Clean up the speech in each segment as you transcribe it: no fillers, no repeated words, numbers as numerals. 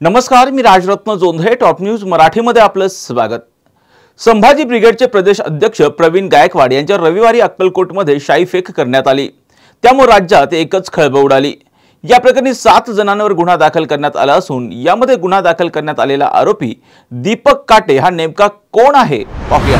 नमस्कार, मी Rajratna Jondhale. Top news मराठीमध्ये आपलं स्वागत. संभाजी ब्रिगेडचे प्रदेश अध्यक्ष प्रवीण गायकवाड यांच्या रविवारी अक्कलकोटमध्ये शाईफेक करण्यात आली. त्यामुळे राज्यात एकच खळबळ उडाली. या प्रकरणी 7 जणांवर गुन्हा दाखल करण्यात आला असून यामध्ये गुन्हा दाखल करण्यात आलेला आरोपी दीपक काटे हा नेमका कोण आहे पाहूया.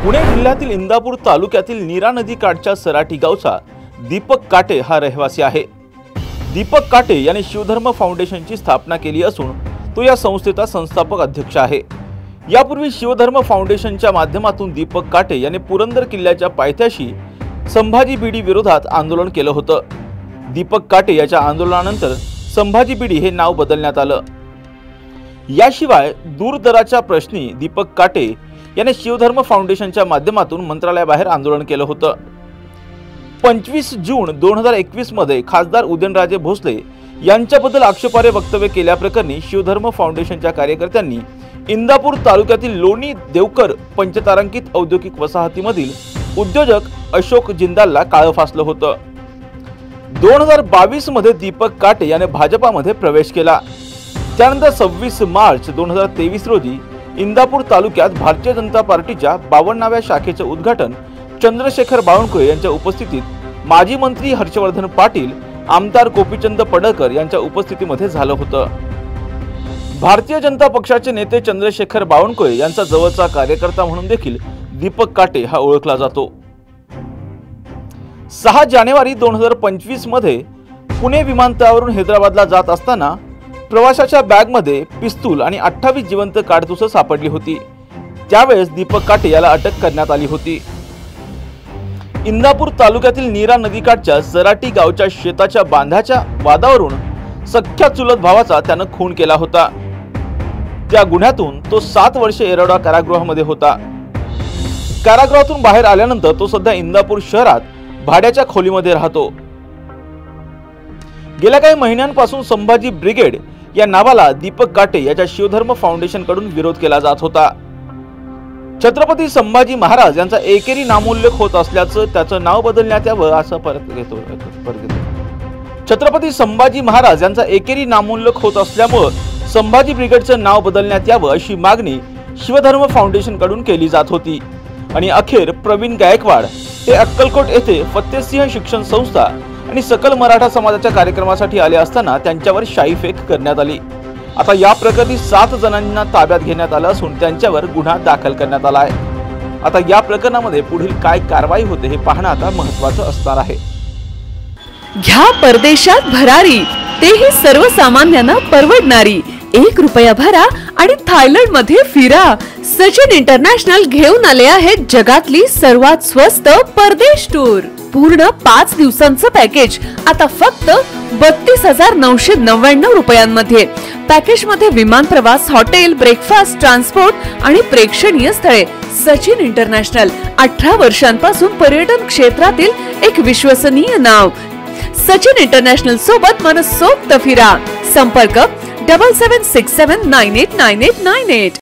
पुणे जिल्ह्यातील इंदापूर तालुक्यातील नीरा नदी काठच्या सराटी गावचा दीपक काटे हा रहिवासी आहे. दीपक काटे यांनी शिवधर्म फाउंडेशनची स्थापना केली असून तो या संस्थेचा संस्थापक अध्यक्ष आहे. यापूर्वी शिवधर्म फाउंडेशनच्या माध्यमातून दीपक काटे यांनी पुरंदर किल्ल्याच्या पायथ्याशी संभाजी बिडी विरोधात आंदोलन केलं होतं. दीपक काटे याच्या आंदोलनानंतर संभाजी बिडी हे नाव बदलण्यात आलं. याशिवाय दूरदराच्या प्रश्नी दीपक काटे याने शिवधर्म फाउंडेशनच्या माध्यमातून मंत्रालयाबाहेर आंदोलन केलं होतं. 25 जून 2021 मध्ये खासदार उदयनराजे भोसले यांच्याबद्दल आक्षेपार्ह वक्तव्य केल्याप्रकरणी शिवधर्म फाउंडेशनच्या कार्यकर्त्यांनी इंदापूर तालुक्यातील लोणी देवकर पंचतारांकित औद्योगिक वसाहतीमधील उद्योजक अशोक जिंदालला काळं फासलं होतं. 2022 मध्ये दीपक काटे याने भाजपामध्ये प्रवेश केला. त्यानंतर 26 मार्च 2023 रोजी इंदापूर तालुक्यात भारतीय जनता पार्टीच्या 52व्या शाखेचे उद्घाटन चंद्रशेखर बावनकुळे यांच्या उपस्थितीत माजी मंत्री हर्षवर्धन पाटील, आमदार गोपीचंद पडळकर यांच्या उपस्थितीमध्ये झालं होतं. भारतीय जनता पक्षाचे नेते चंद्रशेखर बावनकुळे यांचा जवळचा कार्यकर्ता म्हणून देखील दीपक काटे हा ओळखला जातो. 6 जानेवारी 2025 मध्ये पुणे विमानतळावरून हैदराबादला जात असताना प्रवाशाच्या बॅगमध्ये पिस्तूल आणि 28 जिवंत काडतुसं सापडली होती. त्यावेळेस दीपक काटे याला अटक करण्यात आली होती. इंदापूर तालुक्यातील नीरा नदीकाठच्या सराटी गावच्या शेताच्या बांधाच्या वादावरून सख्या चुलत भावाचा त्यानं खून केला होता. त्या गुन्ह्यातून तो 7 वर्षे येरवडा कारागृहामध्ये होता. कारागृहातून बाहेर आल्यानंतर तो सध्या इंदापूर शहरात भाड्याच्या खोलीमध्ये राहतो. गेल्या काही महिन्यांपासून संभाजी ब्रिगेड या नावाला दीपक काटे याच्या शिवधर्म फाउंडेशन कडून विरोध केला जात होता. छत्रपती संभाजी महाराज यांचा एकेरी नामोल्लेख होत असल्याचं त्याचं नाव बदलण्यात यावं असं परत घेतो. छत्रपती संभाजी महाराज यांचा एकेरी नामोल्लेख होत असल्यामुळे संभाजी ब्रिगेडचं नाव बदलण्यात यावं अशी मागणी शिवधर्म फाउंडेशन कडून केली जात होती. आणि अखेर प्रवीण गायकवाड हे अक्कलकोट येथे फतेहसिंह शिक्षण संस्था आणि सकल मराठा समाजाच्या कार्यक्रमासाठी आले असताना त्यांच्यावर शाईफेक करण्यात आली. आता या प्रकरणी 7 जणांना ताब्यात घेण्यात आलं असून त्यांच्यावर गुन्हा दाखल करण्यात आला आहे. आता या प्रकरणामध्ये पुढील काय कारवाई होते हे पाहणं आता महत्त्वाचं असणार आहे. घ्या परदेशात भरारी, तेही सर्वसामान्यांना परवडणारी. 1 रुपया भरा आणि थायलंड मध्ये फिरा. सचिन इंटरनॅशनल घेऊन आले आहेत जगातली सर्वात स्वस्त परदेश टूर. पूर्ण 5 दिवसांचं पॅकेज आता फक्त 32,999 रुपयांमध्ये. पॅकेज मध्ये विमान प्रवास, हॉटेल, ब्रेकफास्ट, ट्रान्सपोर्ट आणि प्रेक्षणीय स्थळे. सचिन इंटरनॅशनल 18 वर्षांपासून पर्यटन क्षेत्रातील एक विश्वसनीय नाव. सचिन इंटरनॅशनल सोबत मनसोक्त फिरा. संपर्क 7767989898.